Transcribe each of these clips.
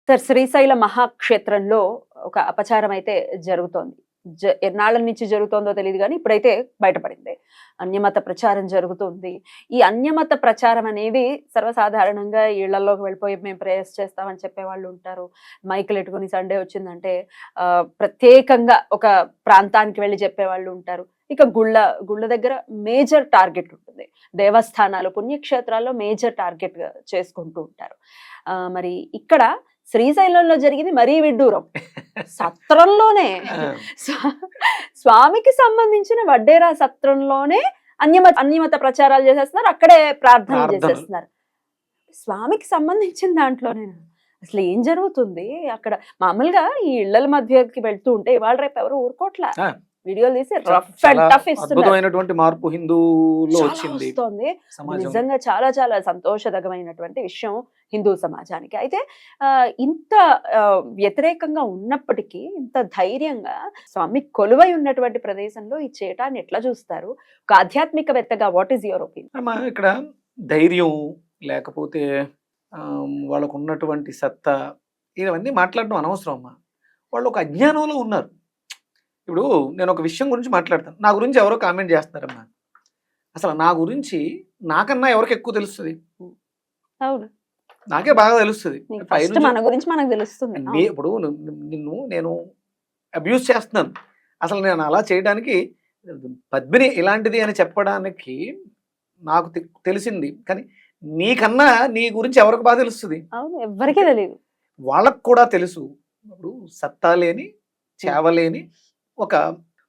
Sir, Srisaila మహాక్షేత్రంలో ఒక అపచారం అయితే జరుగుతోంది. ఎన్నాళ్ళ నుంచి జరుగుతోందో తెలీదు గానీ, ఇప్పుడైతే బయటపడింది. అన్యమత ప్రచారం జరుగుతుంది. ఈ అన్యమత ప్రచారం అనేది సర్వసాధారణంగా ఇళ్లల్లోకి వెళ్ళిపోయి మేము ప్రేయర్స్ చేస్తామని చెప్పేవాళ్ళు ఉంటారు. మైకులెట్టుకొని సండే వచ్చిందంటే ప్రత్యేకంగా ఒక ప్రాంతానికి వెళ్లి చెప్పేవాళ్ళు ఉంటారు. ఇక గుళ్ళ దగ్గర మేజర్ టార్గెట్ ఉంటుంది. దేవస్థానాలు, పుణ్యక్షేత్రాల్లో మేజర్ టార్గెట్‌గా చేసుకుంటూ ఉంటారు. మరి ఇక్కడ శ్రీశైలంలో జరిగింది మరీ విడ్డూరం. సత్రంలోనే ఆ! స్వామికి సంబంధించిన వడ్డేరా సత్రంలోనే అన్యమత ప్రచారాలు చేసేస్తున్నారు. అక్కడే ప్రార్థనలు ప్రార్థనలు. చేసేస్తున్నారు. స్వామికి సంబంధించిన దాంట్లోనేనా? అసలు ఏం జరుగుతుంది అక్కడ? మామూలుగా ఈ ఇళ్ళల మధ్యకి వెళ్తూ ఉంటే ఇవాళ రేపు ఎవరు ఊరుకోట్లా. ఆ! వీడియోలు తీసి రఫ్ అండ్ చాలా టఫ్ ఇస్తున్నారు. అద్భుతమైనటువంటి మార్పు హిందూలో చాలా వచ్చింది వస్తోంది. సమాజం. నిజంగా చాలా చాలా సంతోషదగమైనటువంటి విషయం హిందూ సమాజానికి. అయితే ఇంత వ్యతిరేకంగా ఉన్నప్పటికీ ఇంత ధైర్యంగా స్వామి కొలువై ఉన్నటువంటి ప్రదేశంలో ఈ చేయటాన్ని ఎట్లా చూస్తారు? ఒక ఆధ్యాత్మికవేత్తగా వాట్ ఈస్ యువర్ ఒపీనియన్? అమ్మా ఇక్కడ ధైర్యం లేకపోతే వాళ్ళకు ఉన్నటువంటి సత్తా ఇవన్నీ మాట్లాడడం అనవసరం అమ్మా. వాళ్ళు ఒక అజ్ఞానంలో ఉన్నారు. ఇప్పుడు నేను ఒక విషయం గురించి మాట్లాడతాను. నా గురించి ఎవరో కామెంట్ చేస్తున్నారమ్మా. అసలు నా గురించి నాకన్నా ఎవరికి ఎక్కువ తెలుస్తుంది? అవును. నాకే బాగా తెలుస్తుంది. ఫస్ట్ మన గురించి మనకు తెలుస్తుంది. ఇప్పుడు నిన్ను నేను అబ్యూస్ చేస్తున్నాను. అసలు నేను అలా చేయడానికి పద్మిని ఇలాంటిది అని చెప్పడానికి నాకు తెలిసింది. కానీ నీకన్నా నీ గురించి ఎవరికి బాగా తెలుస్తుంది? అవును, ఎవరికీ తెలియదు. వాళ్ళకు కూడా తెలుసు. ఇప్పుడు సత్తా లేని చేవలేని ఒక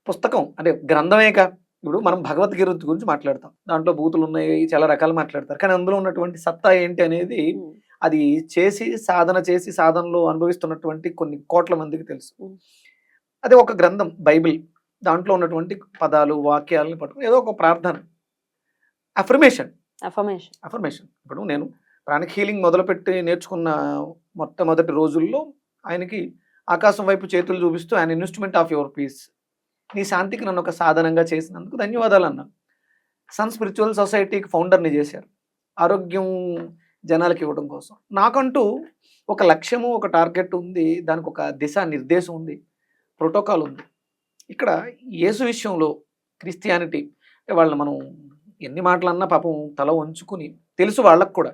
పుస్తకం అంటే గ్రంథమేగా. ఇప్పుడు మనం భగవద్గీత గురించి మాట్లాడతాం. దాంట్లో బూతులు ఉన్నాయి, చాలా రకాలు మాట్లాడతారు. కానీ అందులో ఉన్నటువంటి సత్తా ఏంటి అనేది అది చేసి సాధనలో అనుభవిస్తున్నటువంటి కొన్ని కోట్ల మందికి తెలుసు. అది ఒక గ్రంథం బైబిల్. దాంట్లో ఉన్నటువంటి పదాలు వాక్యాలను పట్టుకుని ఏదో ఒక ప్రార్థన, అఫర్మేషన్. ఇప్పుడు నేను ప్రాణిక్ హీలింగ్ మొదలుపెట్టి నేర్చుకున్న మొట్టమొదటి రోజుల్లో ఆయనకి ఆకాశం వైపు చేతులు చూపిస్తూ ఆయన ఇన్వెస్ట్మెంట్ ఆఫ్ యువర్ పీస్, నీ శాంతికి నన్ను ఒక సాధనంగా చేసినందుకు ధన్యవాదాలు అన్నాను. సన్ స్పిరిచువల్ సొసైటీకి ఫౌండర్ని చేశారు, ఆరోగ్యం జనాలకి ఇవ్వడం కోసం. నాకంటూ ఒక లక్ష్యము, ఒక టార్గెట్ ఉంది, దానికి ఒక దిశా నిర్దేశం ఉంది, ప్రోటోకాల్ ఉంది. ఇక్కడ యేసు విషయంలో క్రిస్టియానిటీ వాళ్ళని మనం ఎన్ని మాటలన్నా పాపం తల వంచుకుని తెలుసు వాళ్ళకు కూడా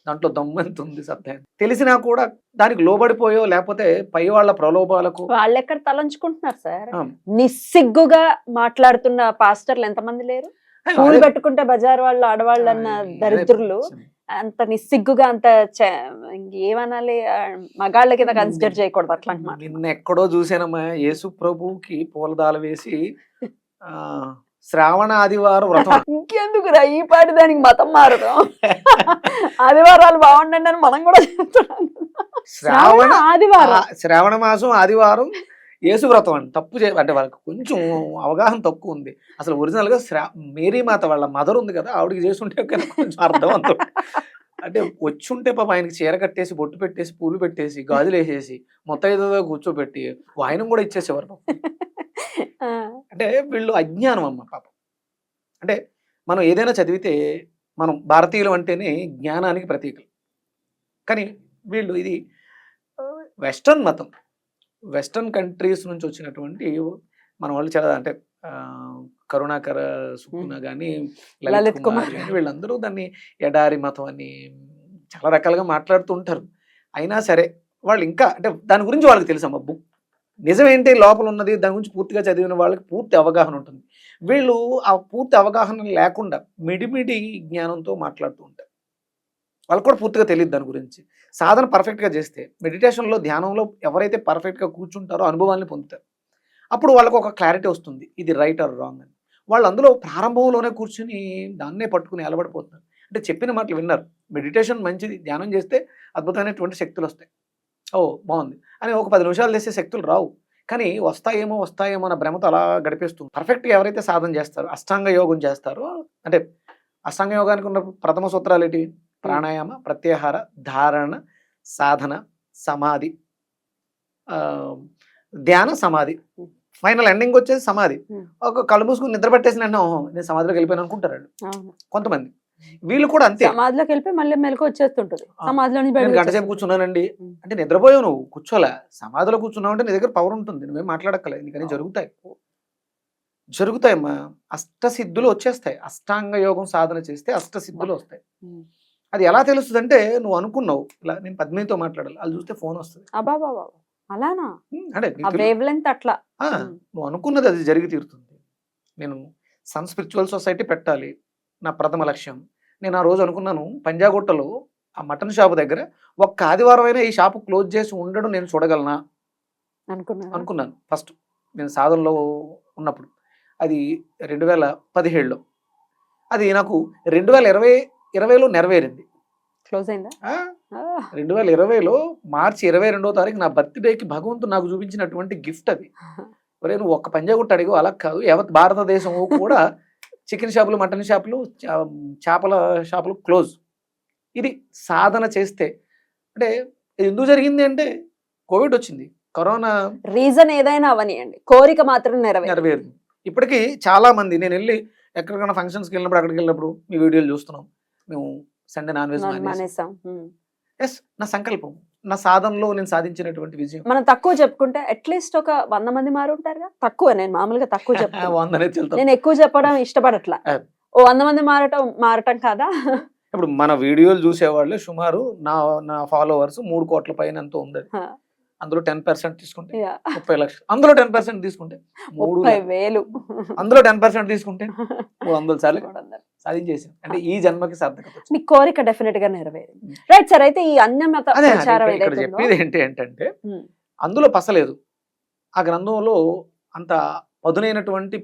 దాంట్లో దమ్మెంత ఉంది సత్యం తెలిసినా కూడా దానికి లోబడిపోయో లేకపోతే పై వాళ్ళ ప్రలోభాలకు వాళ్ళు ఎక్కడ తలంచుకుంటున్నారు సార్? నిస్సిగ్గుగా మాట్లాడుతున్న పాస్టర్లు ఎంతమంది లేరు? పూలు పెట్టుకుంటే బజార్ వాళ్ళు ఆడవాళ్ళు అన్న దరిద్రులు అంత నిస్సిగ్గుగా అంత ఏమనాలి, మగాళ్ళ కింద కన్సిడర్ చేయకూడదు అట్లాంటి మాట. నిన్న ఎక్కడో చూసానమ్మా, యేసు ప్రభుకి పూలదాల వేసి శ్రావణ ఆదివారం వ్రతం. ఇంకెందుకురా ఈ పాటి దానికి మతం మారడం? ఆదివారాలు బాగుండండి అని మనం కూడా చెప్తున్నాం. శ్రావణ మాసం ఆదివారం యేసు వ్రతం అండి. తప్పు అంటే వాళ్ళకి కొంచెం అవగాహన తక్కువ ఉంది. అసలు ఒరిజినల్ గా మేరీ మాత వాళ్ళ మదర్ ఉంది కదా, ఆవిడకి చేస్తుంటే కొంచెం అర్థవంతం. అంటే వచ్చుంటే పాప ఆయనకి చీర కట్టేసి, బొట్టు పెట్టేసి, పూలు పెట్టేసి, గాజులు వేసేసి, మొత్తం కూర్చోబెట్టి వాయనం కూడా ఇచ్చేసేవారు. అంటే వీళ్ళు అజ్ఞానం అమ్మ పాపం. అంటే మనం ఏదైనా చదివితే మనం భారతీయులు అంటేనే జ్ఞానానికి ప్రతీకలు. కానీ వీళ్ళు ఇది వెస్టర్న్ మతం, వెస్టర్న్ కంట్రీస్ నుంచి వచ్చినటువంటి మన వాళ్ళు చాలా అంటే కరుణాకర సుకున కానీ, లలిత్ కుమార్ కానీ, వీళ్ళందరూ దాన్ని ఎడారి మతం అని చాలా రకాలుగా మాట్లాడుతూ ఉంటారు. అయినా సరే వాళ్ళు ఇంకా అంటే దాని గురించి వాళ్ళకి తెలుసమ్మా. బుక్ నిజమేంటి లోపల ఉన్నది దాని గురించి పూర్తిగా చదివిన వాళ్ళకి పూర్తి అవగాహన ఉంటుంది. వీళ్ళు ఆ పూర్తి అవగాహన లేకుండా మిడిమిడి జ్ఞానంతో మాట్లాడుతూ ఉంటారు. వాళ్ళకు కూడా పూర్తిగా తెలియదు దాని గురించి. సాధన పర్ఫెక్ట్గా చేస్తే మెడిటేషన్లో, ధ్యానంలో ఎవరైతే పర్ఫెక్ట్గా కూర్చుంటారో అనుభవాన్ని పొందుతారు. అప్పుడు వాళ్ళకు ఒక క్లారిటీ వస్తుంది, ఇది రైట్ ఆర్ రాంగ్ అని. వాళ్ళు అందులో ప్రారంభంలోనే కూర్చుని దాన్నే పట్టుకుని అలవడిపోతున్నారు. అంటే చెప్పిన మాటలు విన్నారు, మెడిటేషన్ మంచిది, ధ్యానం చేస్తే అద్భుతమైనటువంటి శక్తులు వస్తాయి, ఓ బాగుంది అని ఒక 10 నిమిషాలు చేసే శక్తులు రావు. కానీ వస్తాయేమో అన్న భ్రమతో అలా గడిపేస్తుంది. పర్ఫెక్ట్గా ఎవరైతే సాధన చేస్తారో, అష్టాంగ యోగం చేస్తారో, అంటే అష్టాంగ యోగానికి ఉన్న ప్రథమ సూత్రాలు ఏంటి? ప్రాణాయామ, ప్రత్యాహార, ధారణ, సాధన, సమాధి, ధ్యాన, సమాధి. ఫైనల్ ఎండింగ్ వచ్చేసి సమాధి. ఒక కళ్ళు మూసుకుని నిద్ర పట్టేసిన నేను సమాధిలోకి వెళ్ళిపోయాను అనుకుంటారు కొంతమంది. వీళ్ళు కూడా అంతే. సమాధిలోకి వెళ్ళిపోయి మళ్ళీ మెలకు వచ్చేస్తుంటది. సమాధిలో నుంచి నేను బయటకు గంట సేపు వచ్చేస్తుంది. కూర్చున్నానండి ఉమ్. అంటే నిద్రపోయావు, నువ్వు కూర్చోలే. సమాధిలో కూర్చున్నావు అంటే నీ దగ్గర పవర్ ఉంటుంది, నువ్వేం మాట్లాడక్కలేదు, నీకని జరుగుతాయి. జరుగుతాయమ్మా. అష్టసిద్ధులు వచ్చేస్తాయి. అష్టాంగ యోగం సాధన చేస్తే అష్టసిద్ధులు వస్తాయి. ఉమ్. అది ఎలా తెలుస్తుంది అంటే, నువ్వు అనుకున్నావు ఇలా నేను పద్మినితో మాట్లాడాలి, అది చూస్తే ఫోన్ వస్తుంది. అబాబాబా అలానా? అంటే ఆ వేవ్ లెంత్ అట్లా. నువ్వు అనుకున్నది అది జరిగి తీరుతుంది. నేను సన్ స్పిరిచువల్ సొసైటీ పెట్టాలి నా ప్రథమ లక్ష్యం. నేను ఆ రోజు అనుకున్నాను, పంజాగుట్టలో ఆ మటన్ షాప్ దగ్గర ఒక్క ఆదివారం అయినా ఈ షాపు క్లోజ్ చేసి ఉండడం నేను చూడగలనా అనుకున్నాను ఫస్ట్, నేను సాధనలో ఉన్నప్పుడు. అది 2017లో. అది నాకు 2020లో నెరవేరింది. క్లోజ్ అయిందా? 2020లో మార్చి 22వ తారీఖు నా బర్త్డేకి భగవంతుడు నాకు చూపించినటువంటి గిఫ్ట్ అది. ఒరే నువ్వు ఒక్క పంజాగుట్ట అడిగు, అలా కాదు యావత్ భారతదేశం కూడా చికెన్ షాపులు, మటన్ షాపులు, చేపల షాపులు క్లోజ్. ఇది సాధన చేస్తే. అంటే ఇది ఎందుకు జరిగింది అంటే, కోవిడ్ వచ్చింది, కరోనా. రీజన్ ఏదైనా అవనియండి, కోరిక మాత్రం నెరవేరు. ఇప్పటికీ చాలా మంది, నేను వెళ్ళి ఎక్కడికైనా ఫంక్షన్స్కి వెళ్ళినప్పుడు, అక్కడికి వెళ్ళినప్పుడు మీ వీడియోలు చూస్తున్నాం, మేము సండే నాన్ వెజ్ మానేసాం. ఎస్, నా సంకల్పం, నా సాధనలో నేను సాధించినటువంటి విజయం. మనం తక్కువ చెప్పుకుంటే అట్లీస్ట్ ఒక 100 మంది మారు ఉంటారుగా. తక్కువ, నేను మామూలుగా తక్కువ చెప్తాను. 100 అనేది చెప్తాను. నేను ఎక్కువ చెప్పడం ఇష్టపడట్లా. ఓ 100 మంది మారటం కాదా? ఇప్పుడు మన వీడియోలు చూసేవాళ్ళు సుమారు నా ఫాలోవర్స్ 3 కోట్ల పైన ఎంతో ఉంది. అందులో 10% తీసుకుంటే 30 లక్షలు, అందులో 10% తీసుకుంటే 30,000, అందులో 10% తీసుకుంటే 300 సార్లు సాధించేసాం. అంటే ఈ జన్మకి సార్థకత. మీ కోరిక డెఫినెట్ గా నెరవేరింది. Right sir. అయితే ఈ అన్యమత ప్రచారం ఇక్కడ చెప్పేది ఏంటంటే, అందులో పసలేదు. ఆ గ్రంథంలో అంత పదునైనటువంటి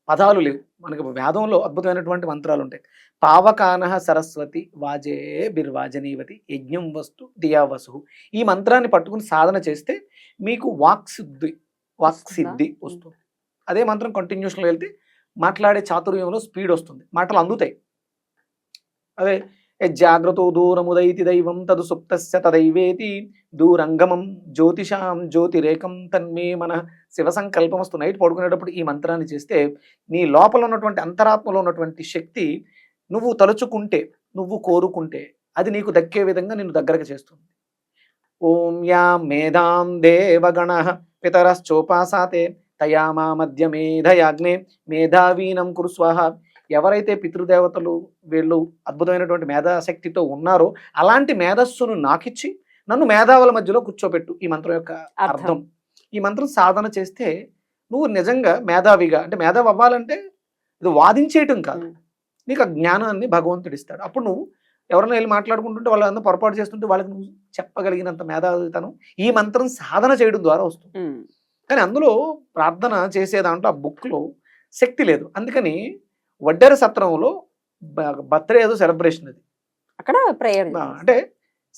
పదాలు లేవు. మనకి వేదంలో అద్భుతమైనటువంటి మంత్రాలు ఉంటాయి. పావకానః సరస్వతి వాజే బిర్వాజనీవతి యజ్ఞం వస్తు దియావసు. ఈ మంత్రాన్ని పట్టుకుని సాధన చేస్తే మీకు వాక్సిద్ధి వస్తుంది. అదే మంత్రం కంటిన్యూషన్లో వెళ్తే మాట్లాడే చాతుర్యంలో స్పీడ్ వస్తుంది, మాటలు అందుతాయి. అదే జాగ్రత్త దూరముదైతి దైవం తదు సుప్తస్య తదైవేతి దూరంగమం జ్యోతిషాం జ్యోతిరేకం తన్మే మన శివ సంకల్పమస్తు. నైట్ పడుకునేటప్పుడు ఈ మంత్రాన్ని చేస్తే నీ లోపల ఉన్నటువంటి అంతరాత్మలో ఉన్నటువంటి శక్తి నువ్వు తలుచుకుంటే, నువ్వు కోరుకుంటే అది నీకు దక్కే విధంగా నిన్ను దగ్గరకు చేస్తుంది. ఓం యా మేధాం దేవగణ పితరశ్చోపాసాతే తయామా మధ్య మేధయాగ్నే మేధావీనం కురు స్వాహ. ఎవరైతే పితృదేవతలు వీళ్ళు అద్భుతమైనటువంటి మేధాశక్తితో ఉన్నారో అలాంటి మేధస్సును నాకిచ్చి నన్ను మేధావుల మధ్యలో కూర్చోబెట్టు. ఈ మంత్రం యొక్క అర్థం. ఈ మంత్రం సాధన చేస్తే నువ్వు నిజంగా మేధావిగా, అంటే మేధావి అవ్వాలంటే ఇది వాదించేయటం కాదు, నీకు ఆ జ్ఞానాన్ని భగవంతుడు ఇస్తాడు. అప్పుడు నువ్వు ఎవరైనా వెళ్ళి మాట్లాడుకుంటుంటే వాళ్ళంతా పొరపాటు చేస్తుంటే వాళ్ళకి నువ్వు చెప్పగలిగినంత మేధావితనం ఈ మంత్రం సాధన చేయడం ద్వారా వస్తుంది. కానీ అందులో ప్రార్థన చేసే దాంట్లో ఆ బుక్లో శక్తి లేదు. అందుకని వడ్డెర సత్రంలో బర్త్డే ఏదో సెలబ్రేషన్ అది అక్కడ ప్రేయర్. అంటే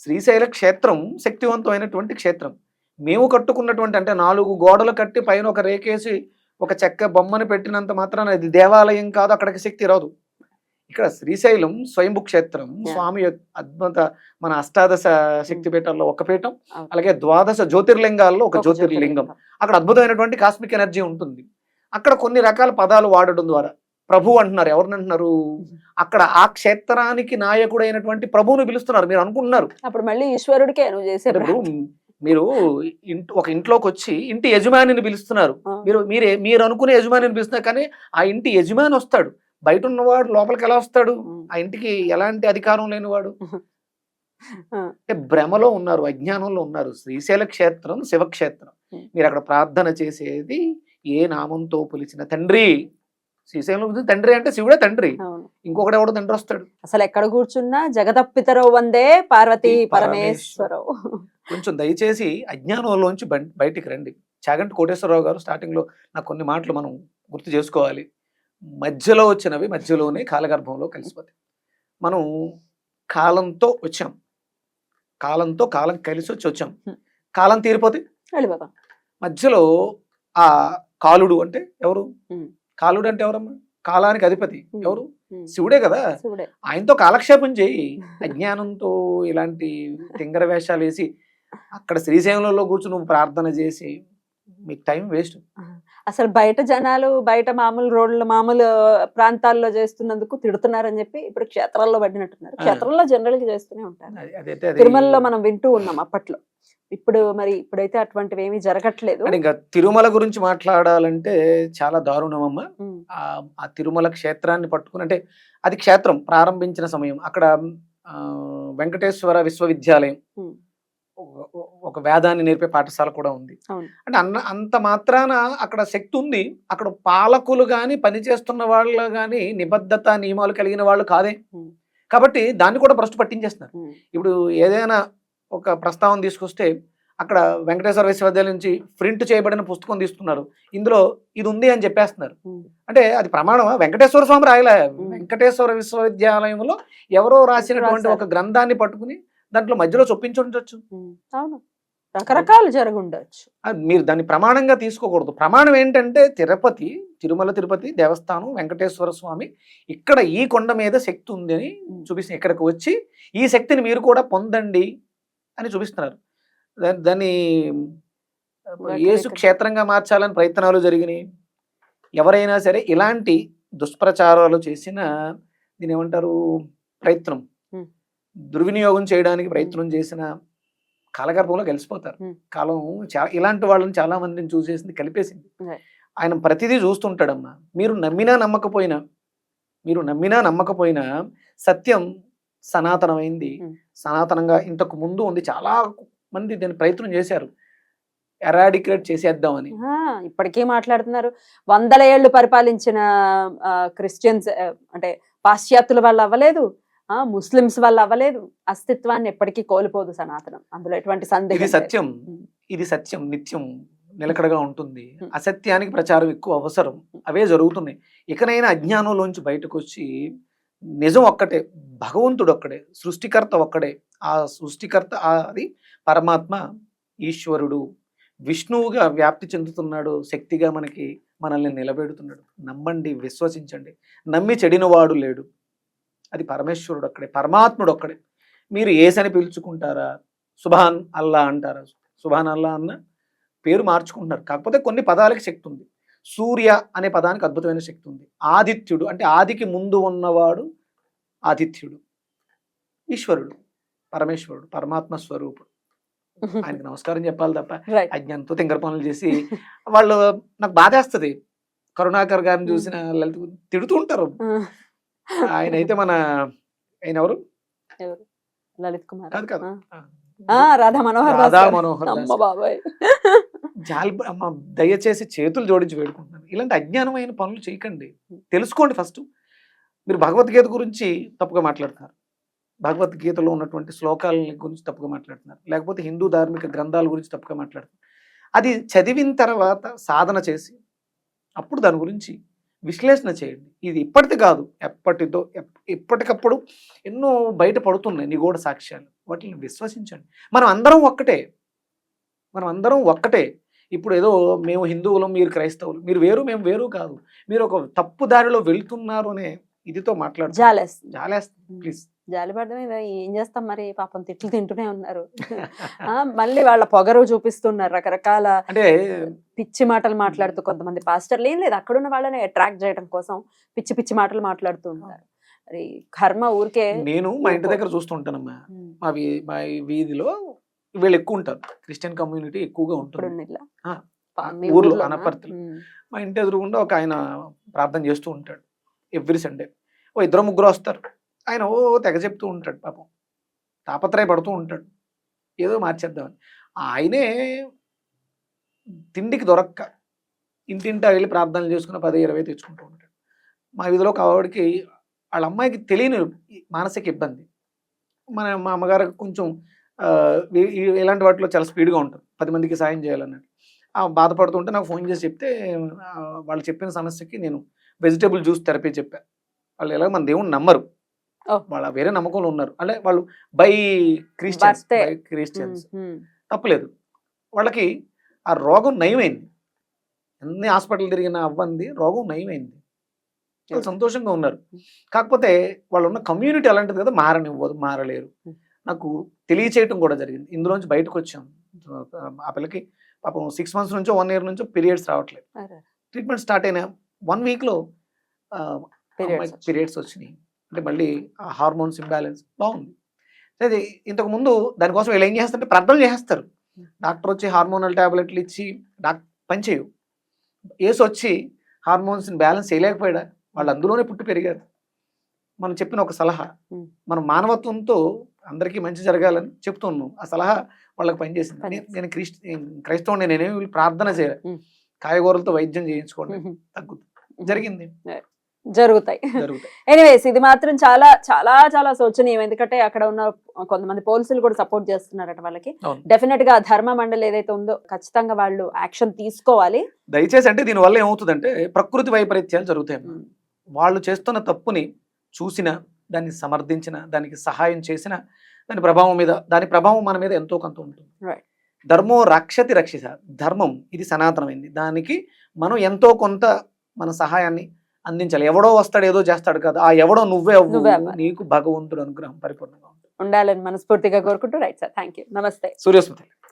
శ్రీశైల క్షేత్రం శక్తివంతమైనటువంటి క్షేత్రం. మేము కట్టుకున్నటువంటి, అంటే 4 గోడలు కట్టి పైన ఒక రేకేసి ఒక చెక్క బొమ్మని పెట్టినంత మాత్రాన ఇది దేవాలయం కాదు, అక్కడికి శక్తి రాదు. ఇక్కడ శ్రీశైలం స్వయంభు క్షేత్రం, స్వామి అద్భుత మన అష్టాదశ శక్తి పీఠాల్లో ఒక పీఠం, అలాగే 12 జ్యోతిర్లింగాల్లో ఒక జ్యోతిర్లింగం. అక్కడ అద్భుతమైనటువంటి కాస్మిక్ ఎనర్జీ ఉంటుంది. అక్కడ కొన్ని రకాల పదాలు వాడడం ద్వారా ప్రభు అంటున్నారు. ఎవరిని అంటున్నారు? అక్కడ ఆ క్షేత్రానికి నాయకుడైనటువంటి ప్రభువుని పిలుస్తున్నారు. మీరు అనుకుంటున్నారు అప్పుడు మళ్ళీ ఈశ్వరుడికే నువ్వు చేసే. మీరు ఒక ఇంట్లోకి వచ్చి ఇంటి యజమానిని పిలుస్తున్నారు. మీరు అనుకునే యజమానిని పిలుస్తున్నారు, కానీ ఆ ఇంటి యజమాని వస్తాడు. బయట ఉన్నవాడు లోపలికి ఎలా వస్తాడు? ఆ ఇంటికి ఎలాంటి అధికారం లేనివాడు. అంటే భ్రమలో ఉన్నారు, అజ్ఞానంలో ఉన్నారు. శ్రీశైల క్షేత్రం శివక్షేత్రం. మీరు అక్కడ ప్రార్థన చేసేది ఏ నామంతో పిలిచిన తండ్రి. శ్రీశైలం తండ్రి అంటే శివుడే తండ్రి, ఇంకొకటి ఎవడో తండ్రి వస్తాడు. అసలు ఎక్కడ కూర్చున్నా జగదప్పితరవు వందే పార్వతీ పరమేశ్వరవు. కొంచెం దయచేసి అజ్ఞానంలోంచి బయటికి రండి. చాగంటి కోటేశ్వరరావు గారు స్టార్టింగ్ లో నాకు కొన్ని మాటలు మనం గుర్తు చేసుకోవాలి. మధ్యలో వచ్చినవి మధ్యలోనే కాలగర్భంలో కలిసిపోతాయి. మనం కాలంతో వచ్చాం, కాలం కలిసి వచ్చాం. కాలం తీరిపోతే వెళ్ళిపోతాం. మధ్యలో ఆ కాలుడు అంటే ఎవరు? కాలుడు అంటే ఎవరమ్మా? కాలానికి అధిపతి ఎవరు? శివుడే కదా. ఆయనతో కాలక్షేపం చేయి. అజ్ఞానంతో ఇలాంటి తింగర వేషాలు వేసి అక్కడ శ్రీశైలంలో కూర్చుని నువ్వు ప్రార్థన చేసి మీకు టైం వేస్ట్. అసలు బయట జనాలు బయట మామూలు రోడ్లు మామూలు ప్రాంతాల్లో చేస్తున్నందుకు తిడుతున్నారని చెప్పి ఇప్పుడు క్షేత్రాల్లో పడినట్టున్నారు. క్షేత్రంలో జనరల్ గా చేస్తూనే ఉంటారు. అదైతే తిరుమలలో మనం వింటూ ఉన్నాం అప్పట్లో. ఇప్పుడు మరి ఇప్పుడైతే అటువంటివి ఏమీ జరగట్లేదు. ఇంకా తిరుమల గురించి మాట్లాడాలంటే చాలా దారుణం అమ్మ. ఆ తిరుమల క్షేత్రాన్ని పట్టుకుని, అంటే అది క్షేత్రం ప్రారంభించిన సమయం అక్కడ వెంకటేశ్వర విశ్వవిద్యాలయం ఒక వేదాన్ని నేర్పే పాఠశాల కూడా ఉంది. అంటే అంత మాత్రాన అక్కడ శక్తి ఉంది. అక్కడ పాలకులు గాని పనిచేస్తున్న వాళ్ళు గాని నిబద్ధత నియమాలు కలిగిన వాళ్ళు కాదే. కాబట్టి దాన్ని కూడా భ్రష్టు పట్టించేస్తున్నారు. ఇప్పుడు ఏదైనా ఒక ప్రస్తావన తీసుకొస్తే అక్కడ వెంకటేశ్వర విశ్వవిద్యాలయం నుంచి ప్రింట్ చేయబడిన పుస్తకం తీసుకున్నారు, ఇందులో ఇది ఉంది అని చెప్పేస్తున్నారు. అంటే అది ప్రమాణమా? వెంకటేశ్వర స్వామి రాయలే. వెంకటేశ్వర విశ్వవిద్యాలయంలో ఎవరో రాసినటువంటి ఒక గ్రంథాన్ని పట్టుకుని దాంట్లో మధ్యలో చొప్పించి ఉండొచ్చు. అవును, రకరకాలు జరుగుండొచ్చు. మీరు దాన్ని ప్రమాణంగా తీసుకోకూడదు. ప్రమాణం ఏంటంటే తిరుమల తిరుపతి దేవస్థానం వెంకటేశ్వర స్వామి ఇక్కడ ఈ కొండ మీద శక్తి ఉంది అని చూపిస్తుంది. ఇక్కడికి వచ్చి ఈ శక్తిని మీరు కూడా పొందండి అని చూపిస్తున్నారు. దాన్ని యేసు క్షేత్రంగా మార్చాలని ప్రయత్నాలు జరిగినాయి. ఎవరైనా సరే ఇలాంటి దుష్ప్రచారాలు చేసిన దీని ఏమంటారు ప్రయత్నం, దుర్వినియోగం చేయడానికి ప్రయత్నం చేసిన కాలగర్భంలో కలిసిపోతారు. కాలం ఇలాంటి వాళ్ళని చాలా మందిని చూసేసింది, కలిపేసింది. ఆయన ప్రతిదీ చూస్తుంటాడమ్మా. మీరు నమ్మినా నమ్మకపోయినా సత్యం సనాతనమైంది. సనాతనంగా ఇంతకు ముందు ఉంది. చాలా మంది దీన్ని ప్రయత్నం చేశారు ఎరాడికేట్ చేసేద్దామని. ఇప్పటికే మాట్లాడుతున్నారు. 100 ఏళ్ళు పరిపాలించిన క్రిస్టియన్స్ అంటే పాశ్చాత్యుల వాళ్ళు అవ్వలేదు, ముస్లిమ్స్ వాళ్ళు అవ్వలేదు. అస్తిత్వాన్ని ఎప్పటికీ కోల్పోదు సనాతనం. అందులో ఎటువంటి సందేహం. ఇది సత్యం నిత్యం నిలకడగా ఉంటుంది. అసత్యానికి ప్రచారం ఎక్కువ అవసరం. అవే జరుగుతున్నాయి. ఇకనైనా అజ్ఞానంలోంచి బయటకు వచ్చి నిజం ఒక్కటే, భగవంతుడు ఒక్కడే, సృష్టికర్త ఒక్కడే. ఆ సృష్టికర్త అది పరమాత్మ ఈశ్వరుడు విష్ణువుగా వ్యాప్తి చెందుతున్నాడు. శక్తిగా మనల్ని నిలబెడుతున్నాడు. నమ్మండి, విశ్వసించండి. నమ్మి చెడినవాడు లేడు. అది పరమేశ్వరుడు ఒక్కడే, పరమాత్ముడు ఒక్కడే. మీరు ఏసని పిలుచుకుంటారా, సుభాన్ అల్లా అంటారా? సుభాన్ అల్లా అన్న పేరు మార్చుకుంటున్నారు. కాకపోతే కొన్ని పదాలకి శక్తి ఉంది. సూర్య అనే పదానికి అద్భుతమైన శక్తి ఉంది. ఆదిత్యుడు అంటే ఆదికి ముందు ఉన్నవాడు ఆదిత్యుడు. ఈశ్వరుడు పరమేశ్వరుడు, పరమాత్మ స్వరూపుడు. ఆయనకి నమస్కారం చెప్పాలి తప్ప అజ్ఞానంతో తింగర పనులు చేసి వాళ్ళు నాకు బాధేస్తుంది. కరుణాకర్ గారిని చూసిన లలిత తిడుతూ ఉంటారు. ఆయన అయితే ఆయన ఎవరు, లలిత్ కుమార్ కాదు కాదు, రాధా మనోహర్ దయచేసి చేతులు జోడించి వేడుకుంటున్నాను. ఇలాంటి అజ్ఞానమైన పనులు చేయకండి. తెలుసుకోండి. ఫస్ట్ మీరు భగవద్గీత గురించి తప్పుగా మాట్లాడుతున్నారు, భగవద్గీతలో ఉన్నటువంటి శ్లోకాల గురించి తప్పుగా మాట్లాడుతున్నారు, లేకపోతే హిందూ ధార్మిక గ్రంథాల గురించి తప్పుగా మాట్లాడుతున్నారు. అది చదివిన తర్వాత సాధన చేసి అప్పుడు దాని గురించి విశ్లేషణ చేయండి. ఇది ఇప్పటిది కాదు, ఎప్పటికప్పుడు ఎన్నో బయట పడుతున్నాయి నిగూఢ సాక్ష్యాలు. వాటిని విశ్వసించండి. మనం అందరం ఒక్కటే. ఇప్పుడు ఏదో మేము హిందువులం, మీరు క్రైస్తవులు, మీరు వేరు మేము వేరు కాదు. మీరు ఒక తప్పు దారిలో వెళ్తున్నారు అనే ఇదితో మాట్లాడుతున్నారు. జాలేస్తుంది. ప్లీజ్ జాలిపడమే. ఏం చేస్తాం మరి, పాపం తిట్లు తింటూనే ఉన్నారు. మళ్ళీ వాళ్ళ పొగరు చూపిస్తున్నారు, రకరకాల అంటే పిచ్చి మాటలు మాట్లాడుతూ. కొంతమంది పాస్టర్లు ఏం లేదు, అక్కడున్న వాళ్ళని అట్రాక్ట్ చేయడం కోసం పిచ్చి పిచ్చి మాటలు మాట్లాడుతూ ఉంటారు. మరి కర్మ ఊరికే. నేను మా ఇంటి దగ్గర చూస్తుంటానమ్మా, మా వీధిలో వీళ్ళు ఎక్కువ ఉంటారు. క్రిస్టియన్ కమ్యూనిటీ ఎక్కువగా ఉంటుంది ఊర్లో, అనపర్తిలో. మా ఇంటి ఎదురుగుండా ఒక ఆయన ప్రార్థన చేస్తూ ఉంటాడు ఎవ్రీ సండే. ఓ 2-3 వస్తారు. ఆయన తెగ చెప్తూ ఉంటాడు. పాపం తాపత్రయపడుతూ ఉంటాడు ఏదో మార్చేద్దామని. ఆయనే తిండికి దొరక్క ఇంటింటా వెళ్ళి ప్రార్థనలు చేసుకుని 10-20 తెచ్చుకుంటూ ఉంటాడు. మా వీధిలో ఆవిడకి వాళ్ళ అమ్మాయికి తెలియని మానసిక ఇబ్బంది. మా అమ్మగారికి కొంచెం ఇలాంటి వాటిలో చాలా స్పీడ్గా ఉంటుంది, 10 మందికి సాయం చేయాలన్నట్టు. బాధపడుతుంటే నాకు ఫోన్ చేసి చెప్తే వాళ్ళు చెప్పిన సమస్యకి నేను వెజిటేబుల్ జ్యూస్ థెరపీ చెప్పాను. వాళ్ళు ఎలా మన దేవుని నమ్మరు, వాళ్ళ వేరే నమ్మకంలో ఉన్నారు. అంటే వాళ్ళు బై క్రిస్టియన్స్ తప్పలేదు. వాళ్ళకి ఆ రోగం నయమైంది. ఎన్ని హాస్పిటల్ తిరిగినా అవ్వంది, రోగం నయమైంది. వాళ్ళు సంతోషంగా ఉన్నారు. కాకపోతే వాళ్ళు ఉన్న కమ్యూనిటీ అలాంటిది కదా, మారలేరు. నాకు తెలియచేయటం కూడా జరిగింది. ఇందులోంచి బయటకు వచ్చాం. ఆ పిల్లకి పాపం 6 months నుంచో 1 year నుంచో పీరియడ్స్ రావట్లేదు. ట్రీట్మెంట్ స్టార్ట్ అయిన 1 వీక్లో Periods పీరియడ్స్ వచ్చినాయి. అంటే మళ్ళీ హార్మోన్స్ ఇంబ్యాలెన్స్ బాగుంది. అది ఇంతకు ముందు దానికోసం వీళ్ళు ఏం చేస్తారంటే ప్రార్థన చేస్తారు. డాక్టర్ వచ్చి హార్మోనల్ టాబ్లెట్లు ఇచ్చి పనిచేయవు. ఏసు వచ్చి హార్మోన్స్ని బ్యాలెన్స్ చేయలేకపోయాడా, వాళ్ళు అందులోనే పుట్టి పెరిగారు. మనం చెప్పిన ఒక సలహా, మనం మానవత్వంతో అందరికీ మంచి జరగాలని చెప్తున్నాం. ఆ సలహా వాళ్ళకి పనిచేసింది. నేను క్రైస్తవుని, నేనేమి వీళ్ళు ప్రార్థన చేయాలి, కాయగూరలతో వైద్యం చేయించుకోండి తగ్గుతుంది, జరిగింది, జరుగుతాయి. ఎనీవేస్ ఇది మాత్రం చాలా చాలా చాలా శోచనీయం. ఎందుకంటే అక్కడ ఉన్న కొంతమంది పోలీసులు కూడా సపోర్ట్ చేస్తున్నారట వాళ్ళకి. డెఫినెట్ గా ధర్మ మండలి ఏదైతే ఉందో ఖచ్చితంగా వాళ్ళు యాక్షన్ తీసుకోవాలి దయచేసి. అంటే దీనివల్ల ఏమవుతుందంటే ప్రకృతి వైపరీత్యాలు జరుగుతాయి. వాళ్ళు చేస్తున్న తప్పుని చూసిన, దాన్ని సమర్థించిన, దానికి సహాయం చేసిన, దాని ప్రభావం మన మీద ఎంతో కొంత ఉంటుంది. ధర్మో రక్షతి రక్షిత, ధర్మం ఇది సనాతనమైంది. దానికి మనం ఎంతో కొంత మన సహాయాన్ని అందించాలి. ఎవడో వస్తాడు ఏదో చేస్తాడు కదా, ఆ ఎవడో నువ్వే అవ్వు, నీకు భగవంతుడు అనుగ్రహం పరిపూర్ణంగా ఉండాలని మనస్ఫూర్తిగా కోరుకుంటూ. రైట్ సార్, థ్యాంక్ యూ, నమస్తే. సూర్యస్మృతి.